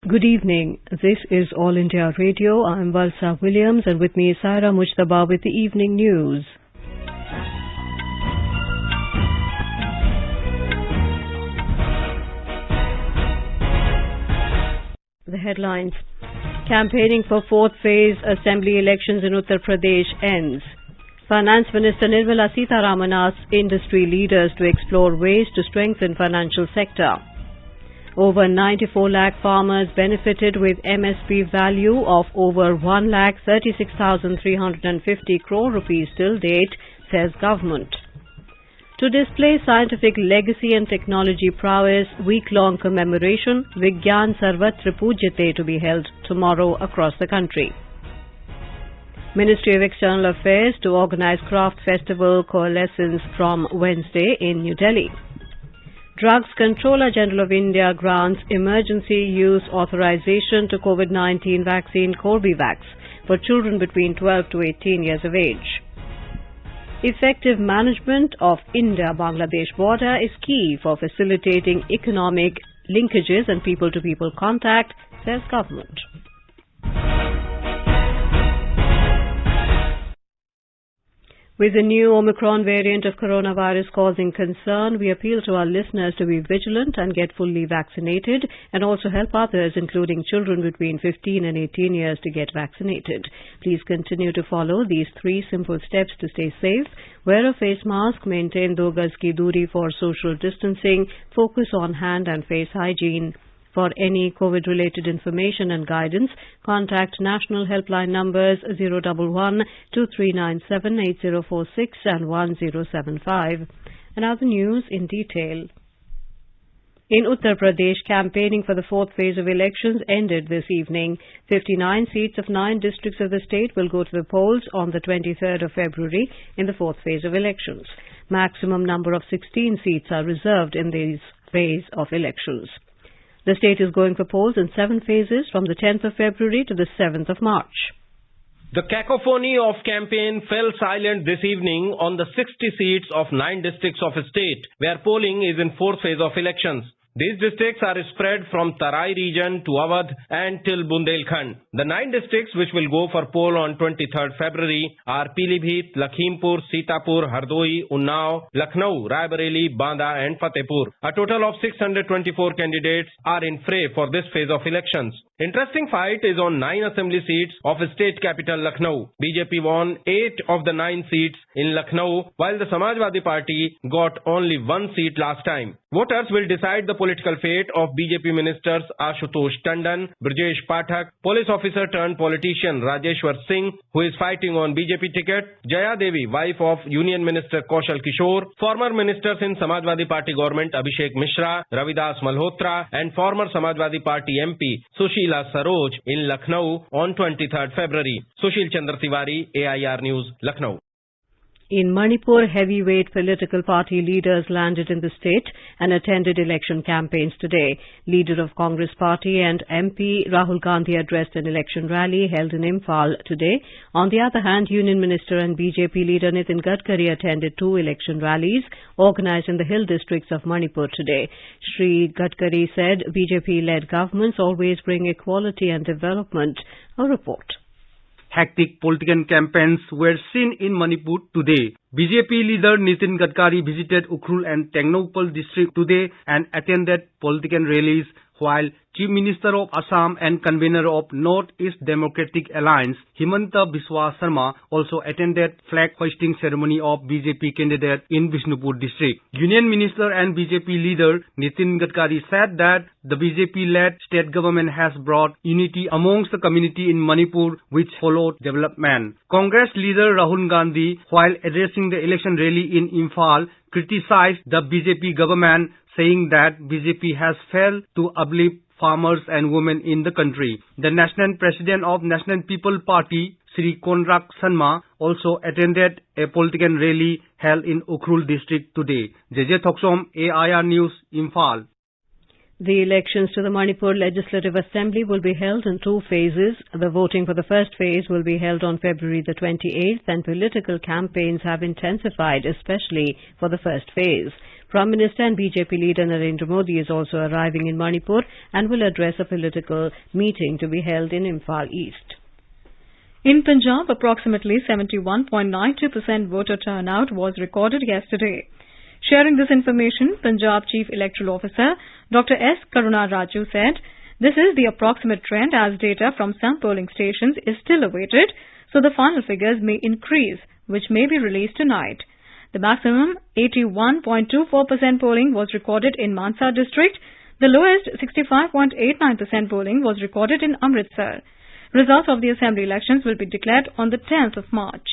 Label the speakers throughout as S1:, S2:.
S1: Good evening. This is All India Radio. I'm Valsa Williams and with me is Saira Mujtaba with the evening news. The headlines. Campaigning for fourth phase assembly elections in Uttar Pradesh ends. Finance Minister Nirmala Sitharaman asks industry leaders to explore ways to strengthen financial sector. Over 94 lakh farmers benefited with MSP value of over 1,36,350 crore rupees till date, says government. To display scientific legacy and technology prowess, week-long commemoration Vigyan Sarvatra Pujyate to be held tomorrow across the country. Ministry of External Affairs to organize Craft Festival coalescence from Wednesday in New Delhi. Drugs Controller General of India grants emergency use authorization to COVID-19 vaccine Corbevax for children between 12 to 18 years of age. Effective management of India-Bangladesh border is key for facilitating economic linkages and people-to-people contact, says government. With the new Omicron variant of coronavirus causing concern, we appeal to our listeners to be vigilant and get fully vaccinated and also help others, including children between 15 and 18 years, to get vaccinated. Please continue to follow these 3 simple steps to stay safe. Wear a face mask, maintain 2 gaz ki duri for social distancing, focus on hand and face hygiene. For any COVID-related information and guidance, contact national helpline numbers 011-2397-8046 and 1075. And now the news in detail. In Uttar Pradesh, campaigning for the fourth phase of elections ended this evening. 59 seats of 9 districts of the state will go to the polls on the 23rd of February in the fourth phase of elections. Maximum number of 16 seats are reserved in this phase of elections. The state is going for polls in 7 phases from the 10th of February to the 7th of March.
S2: The cacophony of campaign fell silent this evening on the 60 seats of 9 districts of a state, where polling is in 4th phase of elections. These districts are spread from Tarai region to Awadh and till Bundelkhand. The 9 districts which will go for poll on 23rd February are Pilibhit, Lakhimpur, Sitapur, Hardoi, Unnao, Lucknow, Raebareli, Banda and Fatehpur. A total of 624 candidates are in fray for this phase of elections. Interesting fight is on 9 assembly seats of state capital Lucknow. BJP won 8 of the 9 seats in Lucknow, while the Samajwadi Party got only 1 seat last time. Voters will decide the political fate of BJP ministers Ashutosh Tandon, Brijesh Pathak, police officer turned politician Rajeshwar Singh, who is fighting on BJP ticket, Jaya Devi, wife of Union Minister Kaushal Kishore, former ministers in Samajwadi Party government Abhishek Mishra, Ravidas Malhotra, and former Samajwadi Party MP Sushila Saroj in Lucknow on 23rd February. Sushil Chandra Tiwari, AIR News, Lucknow.
S1: In Manipur, heavyweight political party leaders landed in the state and attended election campaigns today. Leader of Congress Party and MP Rahul Gandhi addressed an election rally held in Imphal today. On the other hand, Union Minister and BJP leader Nitin Gadkari attended 2 election rallies organized in the hill districts of Manipur today. Shri Gadkari said BJP-led governments always bring equality and development. A report.
S3: Hectic political campaigns were seen in Manipur today. BJP leader Nitin Gadkari visited Ukhrul and Tengnoupal district today and attended political rallies, while Chief Minister of Assam and convener of North East Democratic Alliance Himanta Biswa Sarma also attended flag hoisting ceremony of BJP candidate in Bishnupur district. Union Minister and BJP leader Nitin Gadkari said that the BJP-led state government has brought unity amongst the community in Manipur, which followed development. Congress leader Rahul Gandhi, while addressing the election rally in Imphal, criticized the BJP government, saying that BJP has failed to uplift farmers and women in the country. The national president of National People Party, Sri Konrak Sanma, also attended a political rally held in Ukhrul district today. JJ Thoksom, AIR News, Imphal.
S1: The elections to the Manipur Legislative Assembly will be held in 2 phases. The voting for the first phase will be held on February the 28th, and political campaigns have intensified, especially for the first phase. Prime Minister and BJP leader Narendra Modi is also arriving in Manipur and will address a political meeting to be held in Imphal East.
S4: In Punjab, approximately 71.92% voter turnout was recorded yesterday. Sharing this information, Punjab Chief Electoral Officer Dr. S. Karuna Raju said, "This is the approximate trend as data from some polling stations is still awaited, so the final figures may increase, which may be released tonight." The maximum 81.24% polling was recorded in Mansa district. The lowest 65.89% polling was recorded in Amritsar. Results of the assembly elections will be declared on the 10th of March.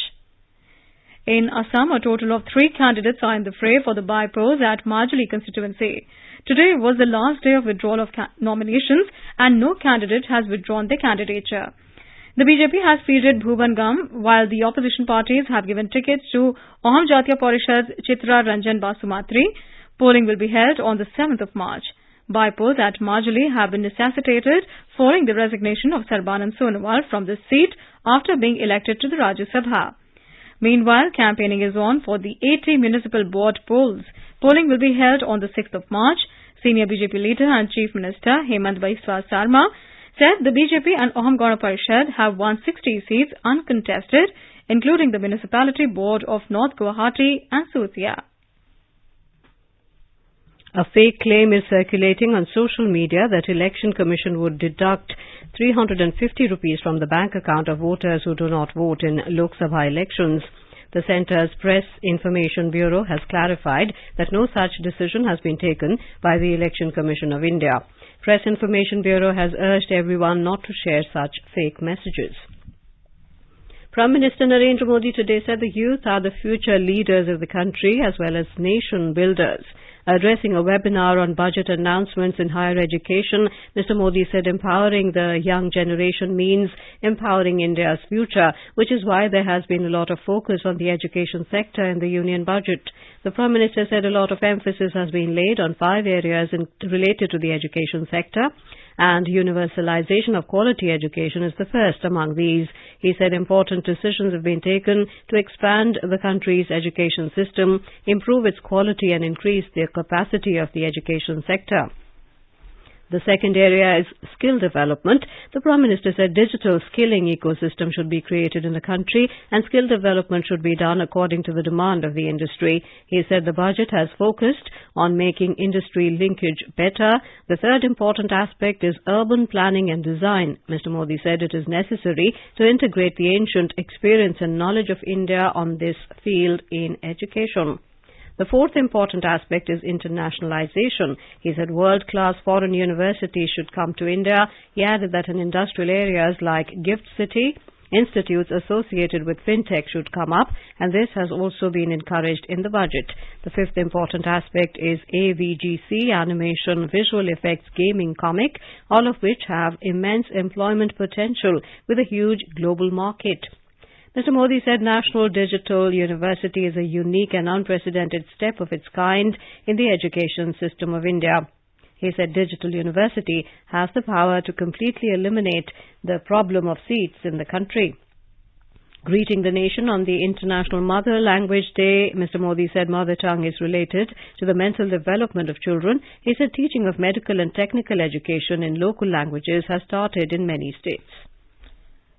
S4: In Assam, a total of 3 candidates are in the fray for the by-polls at Majuli constituency. Today was the last day of withdrawal of nominations and no candidate has withdrawn their candidature. The BJP has fielded Bhuban Gam, while the opposition parties have given tickets to Ahom Jatiya Parishad's Chitra Ranjan Basumatri. Polling will be held on the 7th of March. By-polls at Majuli have been necessitated following the resignation of Sarbanand Sonowal from this seat after being elected to the Rajya Sabha. Meanwhile, campaigning is on for the 80 municipal board polls. Polling will be held on the 6th of March. Senior BJP leader and Chief Minister Hemant Biswa Sarma said the BJP and Ahom Gana Parishad have won 60 seats uncontested, including the municipality board of North Guwahati and Sutia.
S1: A fake claim is circulating on social media that Election Commission would deduct 350 rupees from the bank account of voters who do not vote in Lok Sabha elections. The Centre's Press Information Bureau has clarified that no such decision has been taken by the Election Commission of India. Press Information Bureau has urged everyone not to share such fake messages. Prime Minister Narendra Modi today said the youth are the future leaders of the country as well as nation builders. Addressing a webinar on budget announcements in higher education, Mr. Modi said empowering the young generation means empowering India's future, which is why there has been a lot of focus on the education sector in the union budget. The Prime Minister said a lot of emphasis has been laid on 5 areas related to the education sector, and universalization of quality education is the first among these. He said important decisions have been taken to expand the country's education system, improve its quality and increase the capacity of the education sector. The second area is skill development. The Prime Minister said digital skilling ecosystem should be created in the country and skill development should be done according to the demand of the industry. He said the budget has focused on making industry linkage better. The third important aspect is urban planning and design. Mr. Modi said it is necessary to integrate the ancient experience and knowledge of India on this field in education. The fourth important aspect is internationalization. He said world-class foreign universities should come to India. He added that in industrial areas like Gift City, institutes associated with fintech should come up, and this has also been encouraged in the budget. The fifth important aspect is AVGC, animation, visual effects, gaming, comic, all of which have immense employment potential with a huge global market. Mr. Modi said National Digital University is a unique and unprecedented step of its kind in the education system of India. He said Digital University has the power to completely eliminate the problem of seats in the country. Greeting the nation on the International Mother Language Day, Mr. Modi said mother tongue is related to the mental development of children. He said teaching of medical and technical education in local languages has started in many states.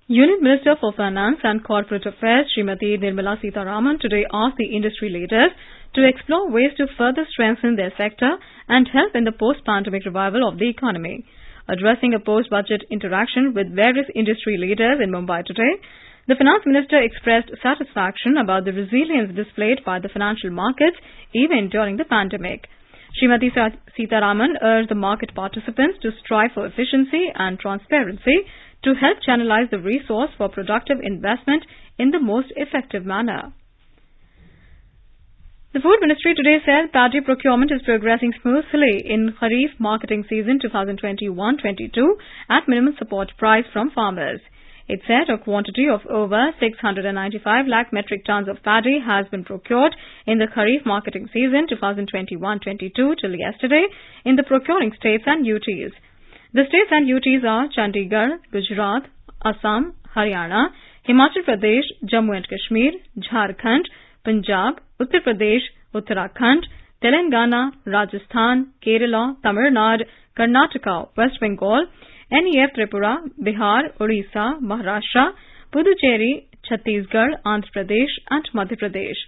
S4: Union Minister for Finance and Corporate Affairs Srimati Nirmala Sitharaman today asked the industry leaders to explore ways to further strengthen their sector and help in the post-pandemic revival of the economy. Addressing a post-budget interaction with various industry leaders in Mumbai today, the Finance Minister expressed satisfaction about the resilience displayed by the financial markets even during the pandemic. Srimati Sitharaman urged the market participants to strive for efficiency and transparency to help channelize the resource for productive investment in the most effective manner. The Food Ministry today said paddy procurement is progressing smoothly in Kharif marketing season 2021-22 at minimum support price from farmers. It said a quantity of over 695 lakh metric tons of paddy has been procured in the Kharif marketing season 2021-22 till yesterday in the procuring states and UTs. The states and UTs are Chandigarh, Gujarat, Assam, Haryana, Himachal Pradesh, Jammu and Kashmir, Jharkhand, Punjab, Uttar Pradesh, Uttarakhand, Telangana, Rajasthan, Kerala, Tamil Nadu, Karnataka, West Bengal, NEF Tripura, Bihar, Odisha, Maharashtra, Puducherry, Chhattisgarh, Andhra Pradesh and Madhya Pradesh.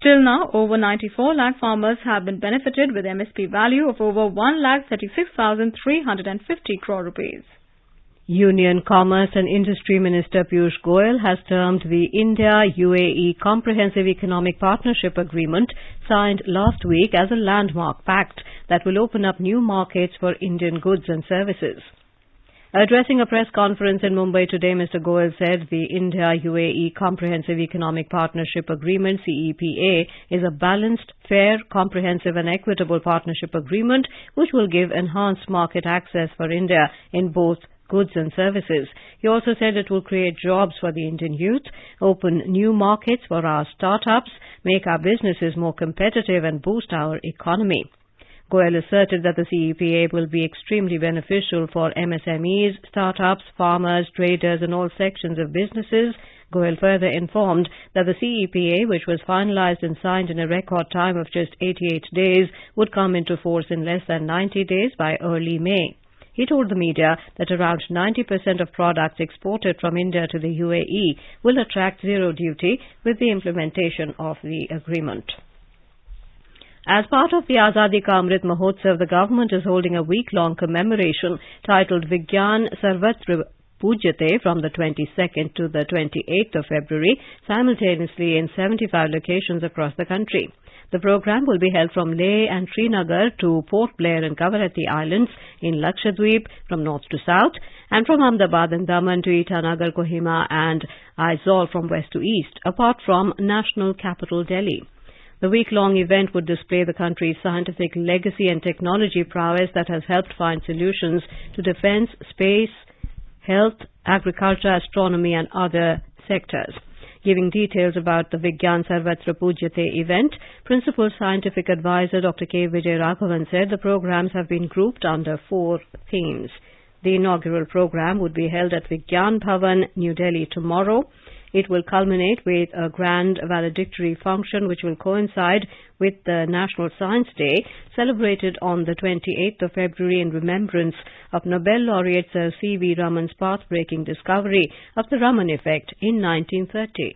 S4: Till now, over 94 lakh farmers have been benefited with MSP value of over 1,36,350 crore rupees.
S1: Union Commerce and Industry Minister Piyush Goyal has termed the India-UAE Comprehensive Economic Partnership Agreement signed last week as a landmark pact that will open up new markets for Indian goods and services. Addressing a press conference in Mumbai today, Mr. Goyal said the India-UAE Comprehensive Economic Partnership Agreement, CEPA, is a balanced, fair, comprehensive and equitable partnership agreement which will give enhanced market access for India in both goods and services. He also said it will create jobs for the Indian youth, open new markets for our startups, make our businesses more competitive and boost our economy. Goyal asserted that the CEPA will be extremely beneficial for MSMEs, startups, farmers, traders and all sections of businesses. Goyal further informed that the CEPA, which was finalized and signed in a record time of just 88 days, would come into force in less than 90 days by early May. He told the media that around 90% of products exported from India to the UAE will attract zero duty with the implementation of the agreement. As part of the Azadi Ka Amrit Mahotsav, the government is holding a week-long commemoration titled Vigyan Sarvatra Pujyate from the 22nd to the 28th of February, simultaneously in 75 locations across the country. The program will be held from Leh and Srinagar to Port Blair and Kavaratti Islands in Lakshadweep from north to south, and from Ahmedabad and Daman to Itanagar, Kohima and Aizawl from west to east, apart from national capital Delhi. The week-long event would display the country's scientific legacy and technology prowess that has helped find solutions to defense, space, health, agriculture, astronomy and other sectors. Giving details about the Vigyan Sarvatra Pujyate event, Principal Scientific Advisor Dr. K. Vijay Raghavan said the programs have been grouped under 4 themes. The inaugural program would be held at Vigyan Bhavan, New Delhi tomorrow. It will culminate with a grand valedictory function which will coincide with the National Science Day, celebrated on the 28th of February in remembrance of Nobel laureate Sir C.V. Raman's path-breaking discovery of the Raman effect in 1930.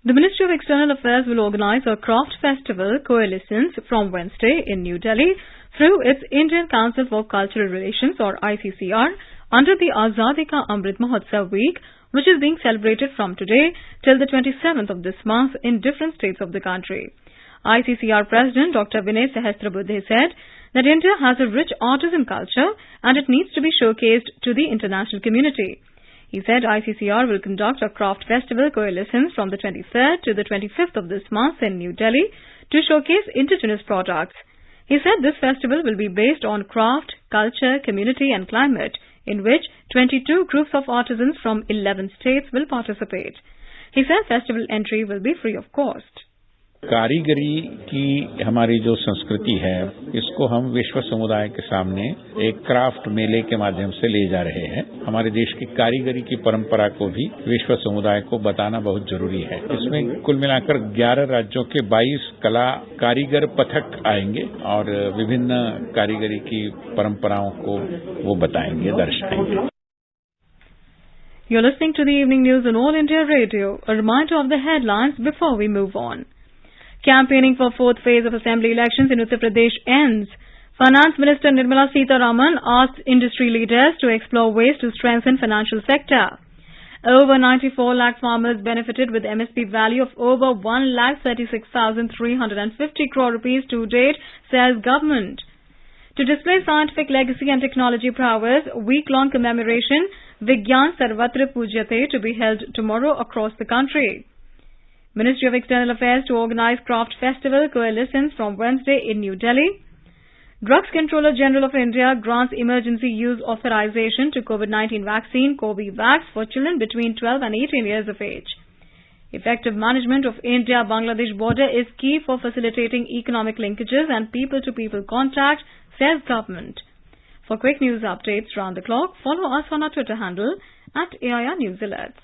S4: The Ministry of External Affairs will organize a craft festival coalescence from Wednesday in New Delhi through its Indian Council for Cultural Relations or ICCR under the Azadi Ka Amrit Mahotsav week, which is being celebrated from today till the 27th of this month in different states of the country. ICCR President Dr. Vinay Sahasrabuddhe said that India has a rich artisan culture and it needs to be showcased to the international community. He said ICCR will conduct a craft festival coalescence from the 23rd to the 25th of this month in New Delhi to showcase indigenous products. He said this festival will be based on craft, culture, community and climate, in which 22 groups of artisans from 11 states will participate. He said festival entry will be free of cost.
S5: कारीगरी की हमारी जो संस्कृति है, इसको हम विश्व समुदाय के सामने एक क्राफ्ट मेले के माध्यम से ले जा रहे हैं। हमारे देश की कारीगरी की परंपरा को भी विश्व समुदाय को बताना बहुत जरूरी है। इसमें कुल मिलाकर 11 राज्यों के 22 कला कारीगर पथक आएंगे और विभिन्न कारीगरी की परंपराओं को वो बताएंगे, दर्शाएंगे।
S4: You're listening to the evening news on All India Radio. A reminder of the headlines before we move on. Campaigning for 4th phase of assembly elections in Uttar Pradesh ends. Finance Minister Nirmala Sitharaman asked industry leaders to explore ways to strengthen financial sector. Over 94 lakh farmers benefited with MSP value of over 1,36,350 crore rupees to date, says government. To display scientific legacy and technology prowess, week-long commemoration Vigyan Sarvatra Pujyate to be held tomorrow across the country. Ministry of External Affairs to organize craft festival coalescence from Wednesday in New Delhi. Drugs Controller General of India grants emergency use authorization to COVID-19 vaccine Covivax for children between 12 and 18 years of age. Effective management of India-Bangladesh border is key for facilitating economic linkages and people-to-people contact, says government. For quick news updates round the clock, follow us on our Twitter handle @AIR News Alerts.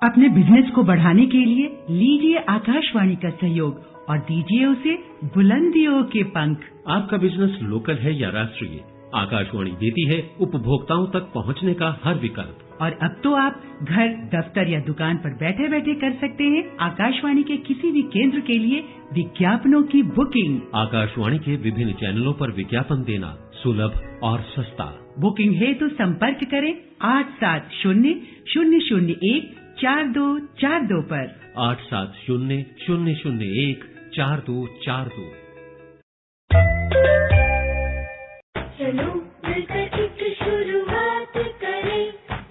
S6: अपने business को बढ़ाने के लिए लीजिए आकाशवाणी का सहयोग और दीजिए उसे बुलंदियों के पंख।
S7: आपका बिजनेस लोकल है या राष्ट्रीय, आकाशवाणी देती है उपभोक्ताओं तक पहुंचने का हर विकल्प।
S6: और अब तो आप घर, दफ्तर या दुकान पर बैठे बैठे कर सकते हैं आकाशवाणी के किसी भी केंद्र के लिए विज्ञापनों की बुकिंग।
S7: आकाशवाणी के विभिन्न चैनलों पर विज्ञापन देना सुलभ और सस्ता।
S6: बुकिंग है तो संपर्क करें 8700014242 पर।
S7: 8700014242।
S8: चलो मिलकर एक शुरुआत करें,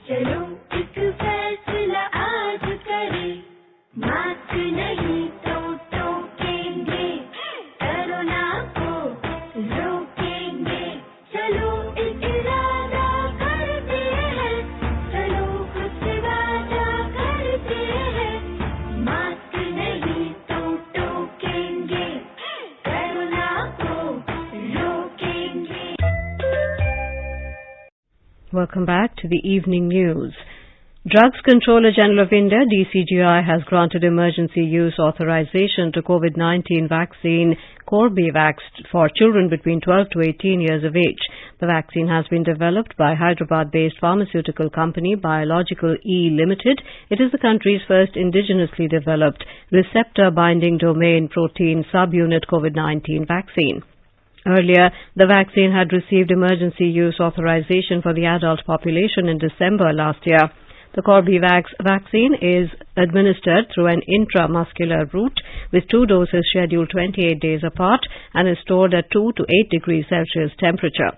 S8: चलो एक फैसला आज करें, मास्क नहीं तो टोकेंगे, कोरोना को रोकेंगे, चलो एक इरादा करते हैं, चलो खुद से वादा करते हैं, मास्क नहीं तो टोकेंगे, कोरोना को रोकेंगे।
S1: Welcome back to the evening news. Drugs Controller General of India, DCGI, has granted emergency use authorization to COVID-19 vaccine Corbevax for children between 12 to 18 years of age. The vaccine has been developed by Hyderabad-based pharmaceutical company Biological E Limited. It is the country's first indigenously developed receptor-binding domain protein subunit COVID-19 vaccine. Earlier, the vaccine had received emergency use authorization for the adult population in December last year. The Corbevax vaccine is administered through an intramuscular route with 2 doses scheduled 28 days apart and is stored at 2 to 8 degrees Celsius temperature.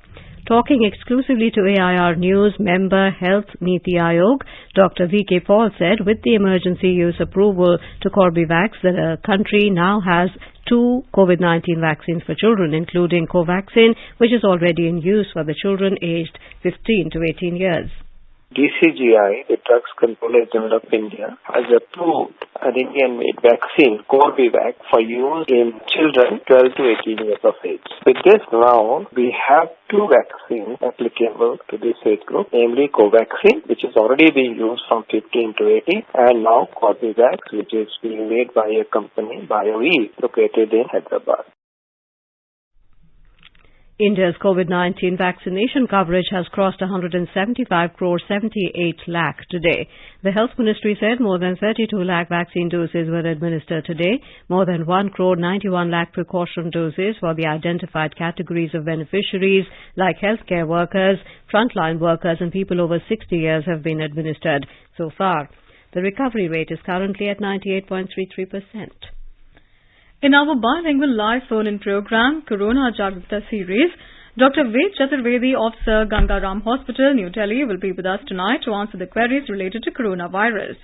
S1: Talking exclusively to AIR News, member Health Niti Aayog, Dr. V.K. Paul said with the emergency use approval to Corbevax, the country now has 2 COVID-19 vaccines for children, including Covaxin, which is already in use for the children aged 15 to 18 years.
S9: DCGI, the Drugs Controller General of India, has approved an Indian-made vaccine, Corbevax, for use in children 12 to 18 years of age. With this now, we have 2 vaccines applicable to this age group, namely Covaxin, which is already being used from 15 to 18, and now Corbevax, which is being made by a company, BioE, located in Hyderabad.
S1: India's COVID-19 vaccination coverage has crossed 175 crore 78 lakh today. The Health Ministry said more than 32 lakh vaccine doses were administered today, more than 1 crore 91 lakh precaution doses for the identified categories of beneficiaries like healthcare workers, frontline workers and people over 60 years have been administered so far. The recovery rate is currently at 98.33%.
S4: In our bilingual live phone-in program, Corona Jagrita series, Dr. Ved Chaturvedi of Sir Gangaram Hospital, New Delhi, will be with us tonight to answer the queries related to coronavirus.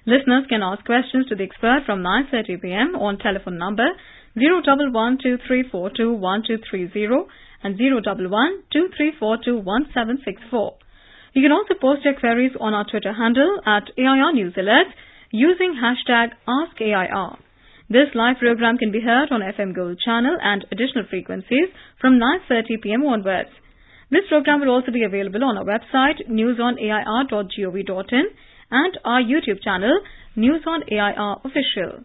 S4: Listeners can ask questions to the expert from 9:30 p.m. on telephone number 011-2342-1230 and 011-2342-1764. You can also post your queries on our Twitter handle at AIR News Alerts using hashtag AskAIR. This live program can be heard on FM Gold channel and additional frequencies from 9:30 p.m. onwards. This program will also be available on our website newsonair.gov.in and our YouTube channel News on AIR Official.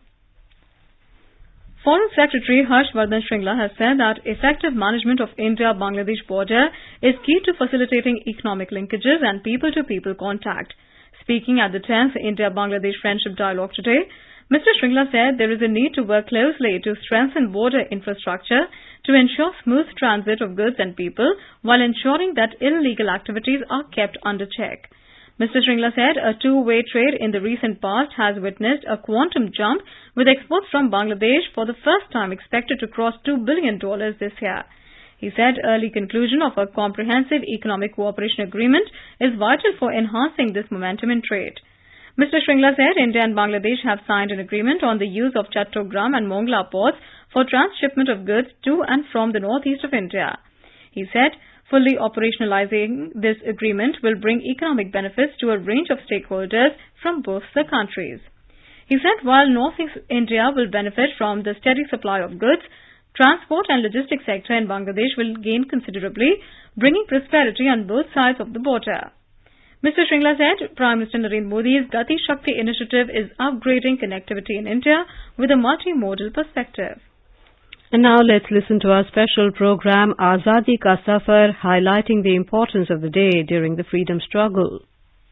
S4: Foreign Secretary Harshvardhan Shringla has said that effective management of India-Bangladesh border is key to facilitating economic linkages and people-to-people contact. Speaking at the 10th India-Bangladesh Friendship Dialogue today, Mr. Shringla said there is a need to work closely to strengthen border infrastructure to ensure smooth transit of goods and people while ensuring that illegal activities are kept under check. Mr. Shringla said a two-way trade in the recent past has witnessed a quantum jump with exports from Bangladesh for the first time expected to cross $2 billion this year. He said early conclusion of a comprehensive economic cooperation agreement is vital for enhancing this momentum in trade. Mr. Shringla said India and Bangladesh have signed an agreement on the use of Chattogram and Mongla ports for transshipment of goods to and from the northeast of India. He said fully operationalizing this agreement will bring economic benefits to a range of stakeholders from both the countries. He said while northeast India will benefit from the steady supply of goods, transport and logistics sector in Bangladesh will gain considerably, bringing prosperity on both sides of the border. Mr. Shringla said Prime Minister Narendra Modi's Gati Shakti initiative is upgrading connectivity in India with a multimodal perspective.
S1: And now let's listen to our special program Azadi Ka Safar, highlighting the importance of the day during the freedom struggle.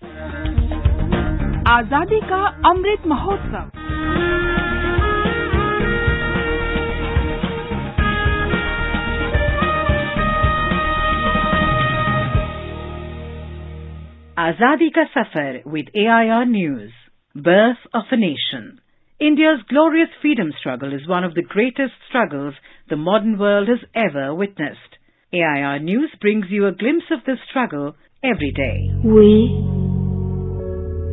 S10: Azadi Ka Amrit Mahotsav.
S6: Azadi Ka Safar with AIR News. Birth of a Nation. India's glorious freedom struggle is one of the greatest struggles the modern world has ever witnessed. AIR News brings you a glimpse of this struggle every day.
S11: We,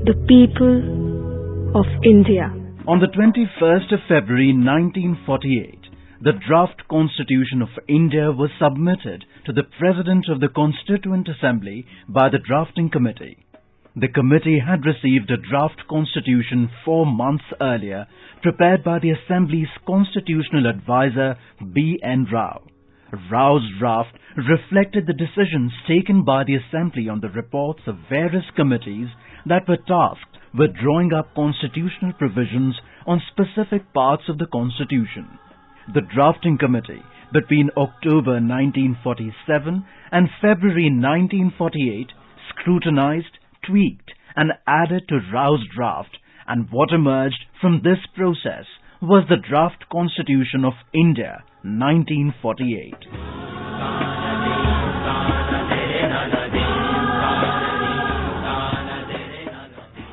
S11: the people of India.
S12: On the 21st of February 1948, the draft Constitution of India was submitted to the President of the Constituent Assembly by the Drafting Committee. The committee had received a draft constitution 4 months earlier, prepared by the Assembly's constitutional advisor B.N. Rao. Rao's draft reflected the decisions taken by the Assembly on the reports of various committees that were tasked with drawing up constitutional provisions on specific parts of the Constitution. The Drafting Committee, between October 1947 and February 1948, scrutinized, tweaked and added to Rao's draft, and what emerged from this process was the Draft Constitution of India, 1948.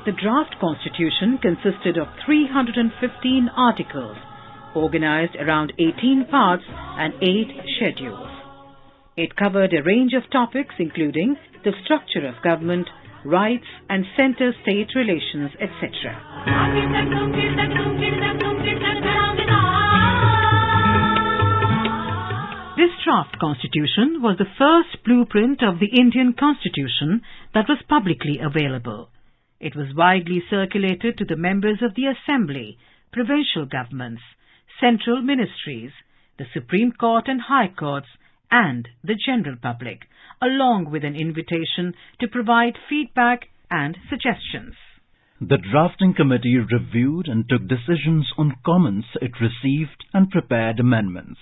S6: The draft constitution consisted of 315 articles, organized around 18 parts and 8 schedules. It covered a range of topics including the structure of government, rights and center-state relations, etc. This draft constitution was the first blueprint of the Indian Constitution that was publicly available. It was widely circulated to the members of the Assembly, provincial governments, central ministries, the Supreme Court and High Courts, and the general public, along with an invitation to provide feedback and suggestions.
S12: The Drafting Committee reviewed and took decisions on comments it received and prepared amendments.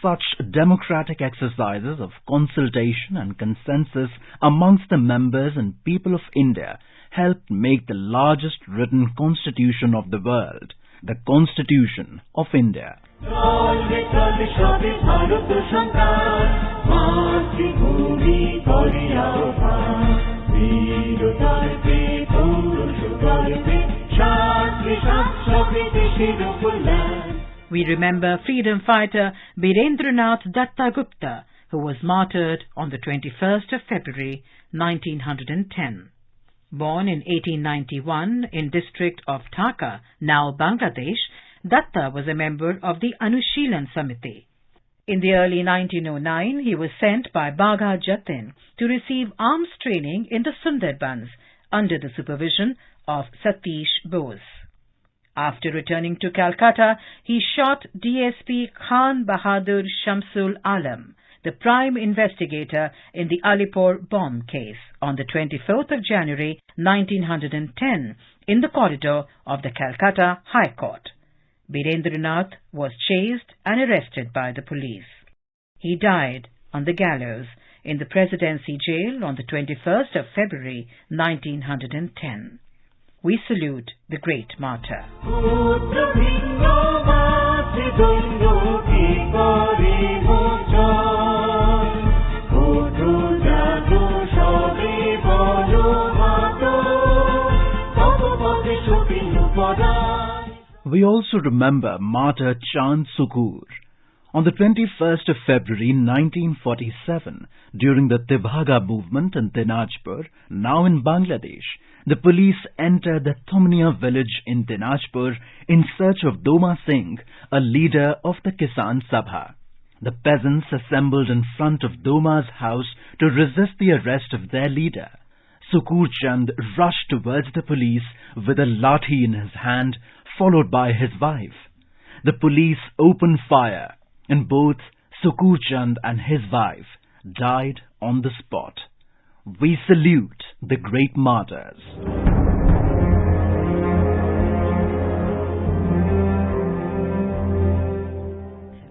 S12: Such democratic exercises of consultation and consensus amongst the members and people of India helped make the largest written constitution of the world, the Constitution of India.
S6: We remember freedom fighter Birendranath Dattagupta, who was martyred on the 21st of February 1910. Born in 1891 in district of Dhaka, now Bangladesh, Datta was a member of the Anushilan Samiti. In the early 1909, he was sent by Bagha Jatin to receive arms training in the Sundarbans under the supervision of Satish Bose. After returning to Calcutta, he shot DSP Khan Bahadur Shamsul Alam, the prime investigator in the Alipur bomb case, on the 24th of January 1910 in the corridor of the Calcutta High Court. Birendranath was chased and arrested by the police. He died on the gallows in the Presidency Jail on the 21st of February 1910. We salute the great martyr.
S12: We also remember martyr Chand Sukur. On the 21st of February 1947, during the Tibhaga movement in Dinajpur, now in Bangladesh, the police entered the Thumnia village in Dinajpur in search of Doma Singh, a leader of the Kisan Sabha. The peasants assembled in front of Doma's house to resist the arrest of their leader. Sukur Chand rushed towards the police with a lathi in his hand, followed by his wife. The police opened fire, and both Sukur Chand and his wife died on the spot. We salute the great martyrs.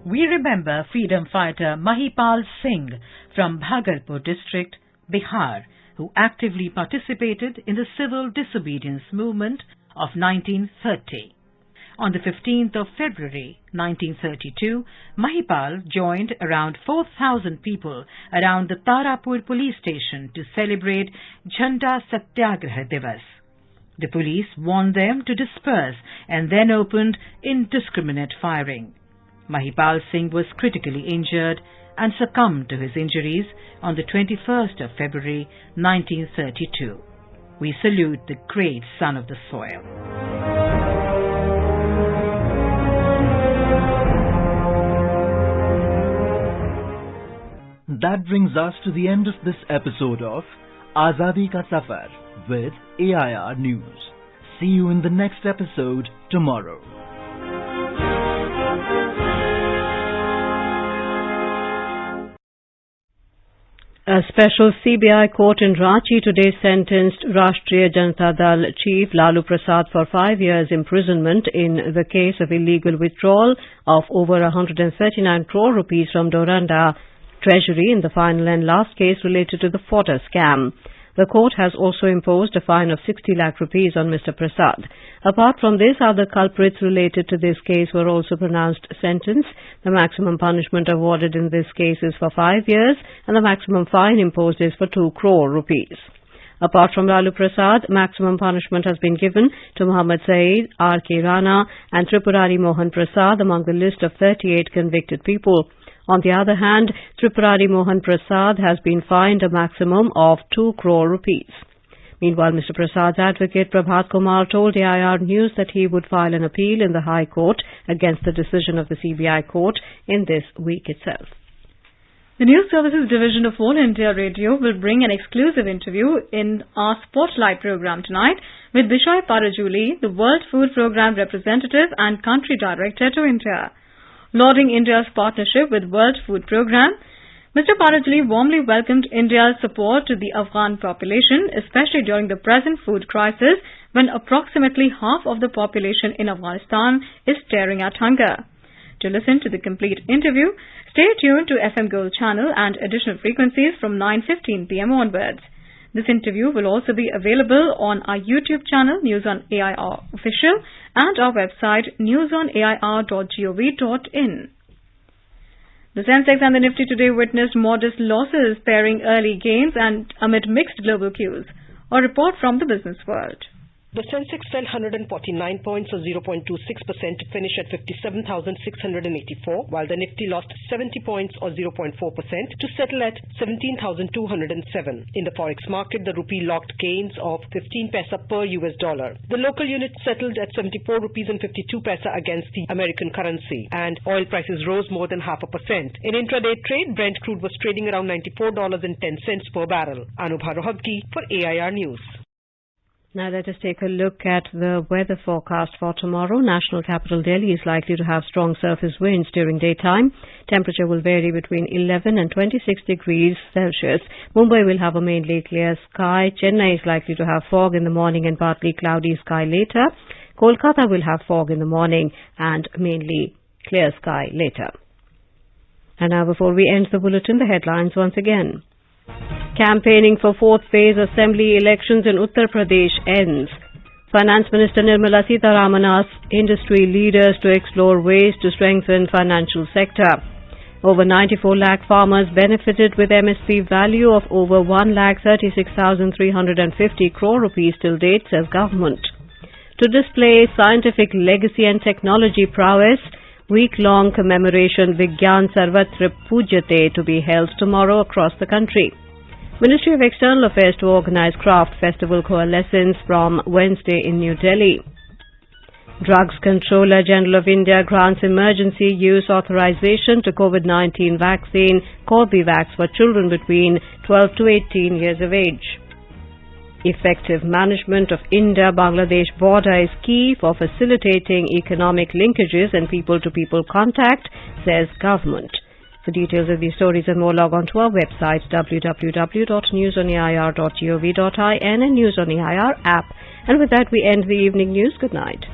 S6: We remember freedom fighter Mahipal Singh from Bhagalpur district, Bihar, who actively participated in the civil disobedience movement of 1930. On the 15th of February 1932, Mahipal joined around 4,000 people around the Tarapur police station to celebrate Jhanda Satyagraha Divas. The police warned them to disperse and then opened indiscriminate firing. Mahipal Singh was critically injured and succumbed to his injuries on the 21st of February 1932. We salute the great son of the soil.
S12: That brings us to the end of this episode of Azadi Ka Safar with AIR News. See you in the next episode tomorrow.
S1: A special CBI court in Ranchi today sentenced Rashtriya Janata Dal chief Lalu Prasad for 5 years imprisonment in the case of illegal withdrawal of over 139 crore rupees from Doranda Treasury in the final and last case related to the Fodder scam. The court has also imposed a fine of 60 lakh rupees on Mr. Prasad. Apart from this, other culprits related to this case were also pronounced sentence. The maximum punishment awarded in this case is for 5 years and the maximum fine imposed is for 2 crore rupees. Apart from Lalu Prasad, maximum punishment has been given to Muhammad Saeed, R.K. Rana and Tripurari Mohan Prasad among the list of 38 convicted people. On the other hand, Tripurari Mohan Prasad has been fined a maximum of 2 crore rupees. Meanwhile, Mr. Prasad's advocate Prabhat Kumar told AIR News that he would file an appeal in the High Court against the decision of the CBI court in this week itself.
S4: The News Services Division of All India Radio will bring an exclusive interview in our Spotlight program tonight with Bishoy Parajuli, the World Food Programme representative and country director to India. Lauding India's partnership with World Food Programme, Mr. Parajuli warmly welcomed India's support to the Afghan population, especially during the present food crisis when approximately half of the population in Afghanistan is staring at hunger. To listen to the complete interview, stay tuned to FM Gold channel and additional frequencies from 9:15 p.m. onwards. This interview will also be available on our YouTube channel, News on AIR Official, and our website, newsonair.gov.in. The Sensex and the Nifty today witnessed modest losses, pairing early gains and amid mixed global cues. A report from the business world.
S13: The Sensex fell 149 points or 0.26% to finish at 57,684, while the Nifty lost 70 points or 0.4% to settle at 17,207. In the forex market, the rupee locked gains of 15 paisa per US dollar. The local unit settled at 74 rupees and 52 paisa against the American currency, and oil prices rose more than 0.5%. In intraday trade, Brent crude was trading around $94.10 per barrel. Anubha Rohatgi for AIR News.
S1: Now let us take a look at the weather forecast for tomorrow. National capital Delhi is likely to have strong surface winds during daytime. Temperature will vary between 11 and 26 degrees Celsius. Mumbai will have a mainly clear sky. Chennai is likely to have fog in the morning and partly cloudy sky later. Kolkata will have fog in the morning and mainly clear sky later. And now before we end the bulletin, the headlines once again. Campaigning for fourth phase assembly elections in Uttar Pradesh ends. Finance Minister Nirmala Sitharaman asks industry leaders to explore ways to strengthen financial sector. Over 94 lakh farmers benefited with MSP value of over 1,36,350 crore rupees till date, says government. To display scientific legacy and technology prowess, week-long commemoration Vigyan Sarvatra Pujyate to be held tomorrow across the country. Ministry of External Affairs to organize Craft Festival Coalescence from Wednesday in New Delhi. Drugs Controller General of India grants emergency use authorization to COVID-19 vaccine Corbevax for children between 12 to 18 years of age. Effective management of India-Bangladesh border is key for facilitating economic linkages and people-to-people contact, says government. For details of these stories and more, log on to our website www.newsonair.gov.in and News on AIR app. And with that, we end the evening news. Good night.